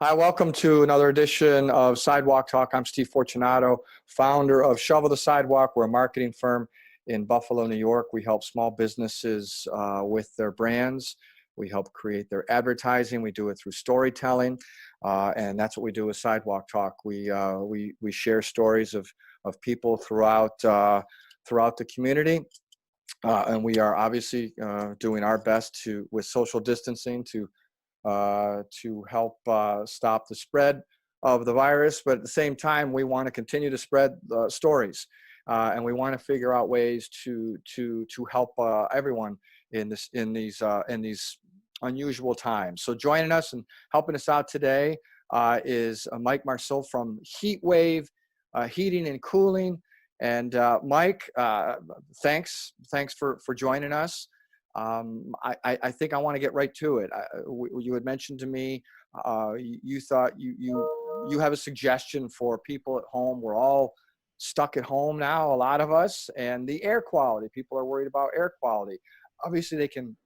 Hi, welcome to another edition of Sidewalk Talk. I'm Steve Fortunato, founder of Shovel the Sidewalk. We're a marketing firm in Buffalo, New York. We help small businesses with their brands. We help create their advertising. We do it through storytelling, and that's what we do with Sidewalk Talk. We share stories of people throughout the community, and we are obviously doing our best with social distancing to help stop the spread of the virus. But at the same time, we want to continue to spread stories, and we want to figure out ways to help everyone in these unusual times. So joining us and helping us out today is Mike Marceau from Heatwave Heating and Cooling. And Mike, thanks for joining us. I think I want to get right to it. You had mentioned to me, you thought you have a suggestion for people at home. We're all stuck at home now, a lot of us, and the air quality. People are worried about air quality. Obviously, they can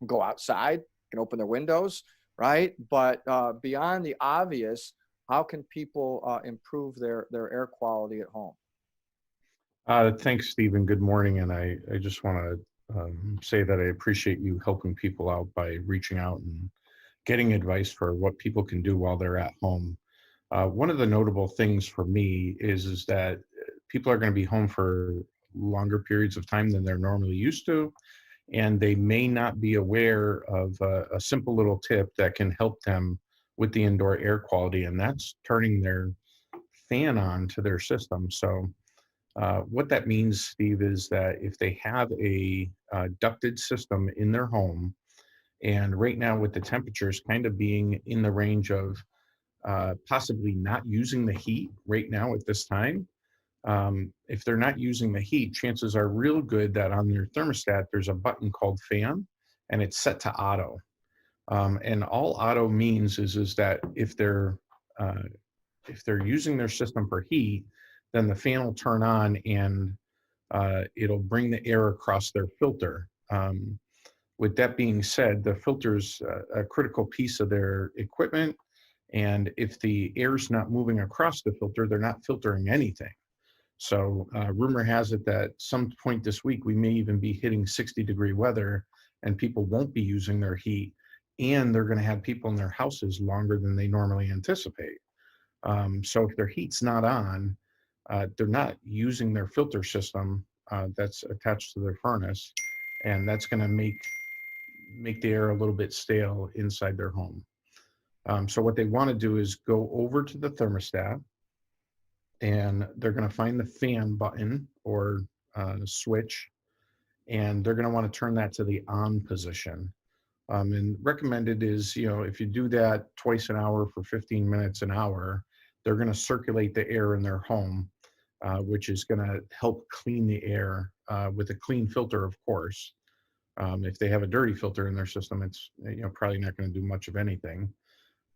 go outside, can open their windows, right? But beyond the obvious, how can people improve their air quality at home? Thanks, Stephen. Good morning. And I just want to say that I appreciate you helping people out by reaching out and getting advice for what people can do while they're at home. One of the notable things for me is that people are going to be home for longer periods of time than they're normally used to, and they may not be aware of a simple little tip that can help them with the indoor air quality, and that's turning their fan on to their system. So what that means, Steve, is that if they have a ducted system in their home, and right now with the temperatures kind of being in the range of possibly not using the heat right now at this time, if they're not using the heat, chances are real good that on their thermostat, there's a button called fan, and it's set to auto. And all auto means is that uh, if they're using their system for heat, then the fan will turn on and it'll bring the air across their filter. With that being said, the filter is a critical piece of their equipment. And if the air's not moving across the filter, they're not filtering anything. So rumor has it that some point this week, we may even be hitting 60-degree weather and people won't be using their heat. And they're going to have people in their houses longer than they normally anticipate. So if their heat's not on, they're not using their filter system that's attached to their furnace, and that's going to make the air a little bit stale inside their home. So what they want to do is go over to the thermostat, and they're going to find the fan button or switch, and they're going to want to turn that to the on position. And recommended is, if you do that twice an hour for 15 minutes an hour, they're going to circulate the air in their home, which is going to help clean the air with a clean filter, of course. If they have a dirty filter in their system, it's probably not going to do much of anything.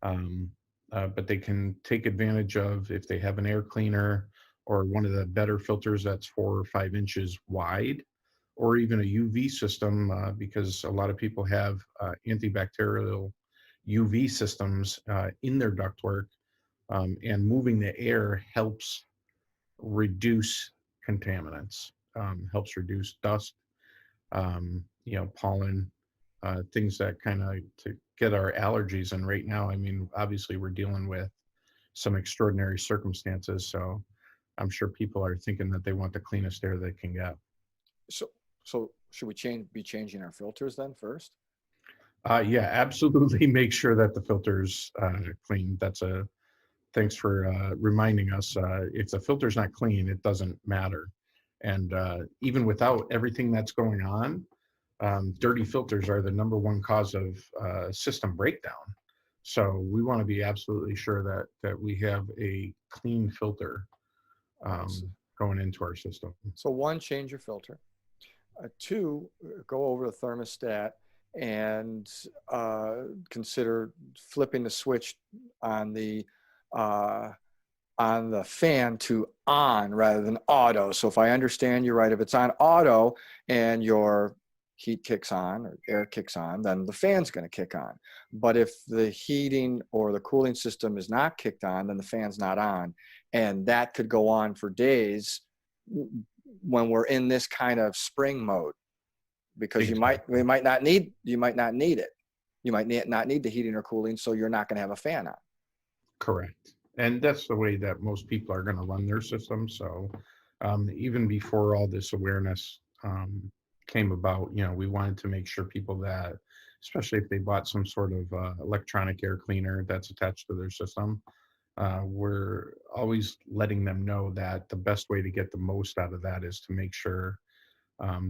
Um, but they can take advantage of, if they have an air cleaner or one of the better filters that's 4 or 5 inches wide, or even a UV system, because a lot of people have antibacterial UV systems in their ductwork, and moving the air helps reduce contaminants, helps reduce dust, pollen, things that kind of to get our allergies. And right now, I mean, obviously we're dealing with some extraordinary circumstances. So I'm sure people are thinking that they want the cleanest air they can get. So should we be changing our filters then first? Yeah, absolutely. Make sure that the filter's clean. Thanks for reminding us. If the filter's not clean, it doesn't matter. And even without everything that's going on, dirty filters are the #1 cause of system breakdown. So we want to be absolutely sure that we have a clean filter Right. going into our system. So one, change your filter. Two, go over the thermostat and consider flipping the switch on the uh, fan to on rather than auto. So if I understand you right, if it's on auto and your heat kicks on or air kicks on, then the fan's going to kick on. But if the heating or the cooling system is not kicked on, then the fan's not on. And that could go on for days when we're in this kind of spring mode, because you might not need it. You might not need the heating or cooling, so you're not going to have a fan on. Correct. And that's the way that most people are going to run their system. So even before all this awareness came about, we wanted to make sure people that, especially if they bought some sort of electronic air cleaner that's attached to their system, we're always letting them know that the best way to get the most out of that is to make sure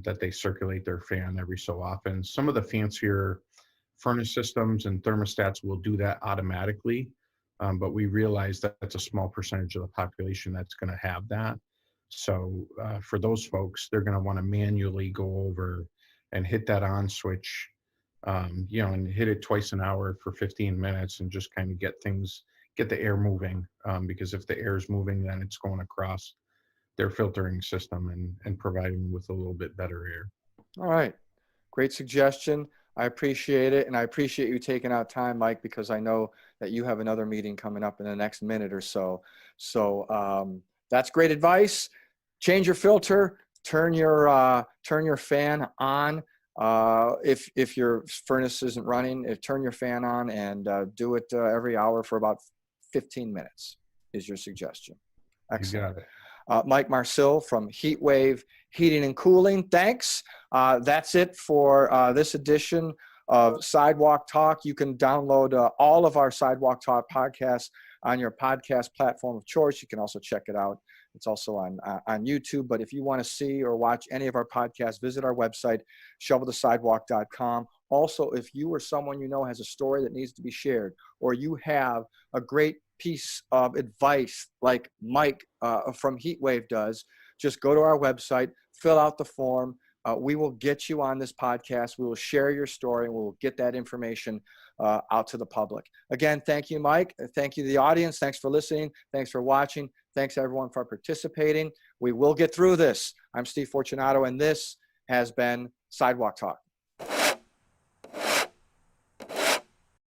that they circulate their fan every so often. Some of the fancier furnace systems and thermostats will do that automatically, but we realize that that's a small percentage of the population that's going to have that. So for those folks, they're going to want to manually go over and hit that on switch, and hit it twice an hour for 15 minutes and just kind of get the air moving, because if the air is moving, then it's going across their filtering system and providing them with a little bit better air. All right. Great suggestion. I appreciate it. And I appreciate you taking out time, Mike, because I know that you have another meeting coming up in the next minute or so. So that's great advice. Change your filter, turn your fan on. If your furnace isn't running, turn your fan on and do it every hour for about 15 minutes is your suggestion. Excellent. You got it. Mike Marcil from Heatwave Heating and Cooling. Thanks. That's it for this edition of Sidewalk Talk. You can download all of our Sidewalk Talk podcasts on your podcast platform of choice. You can also check it out. It's also on YouTube. But if you want to see or watch any of our podcasts, visit our website, shovelthesidewalk.com. Also, if you or someone you know has a story that needs to be shared, or you have a great piece of advice like Mike from Heatwave does, just go to our website, fill out the form. We will get you on this podcast. We will share your story, and we'll get that information out to the public. Again, thank you, Mike. Thank you to the audience. Thanks for listening. Thanks for watching. Thanks, everyone, for participating. We will get through this. I'm Steve Fortunato, and this has been Sidewalk Talk.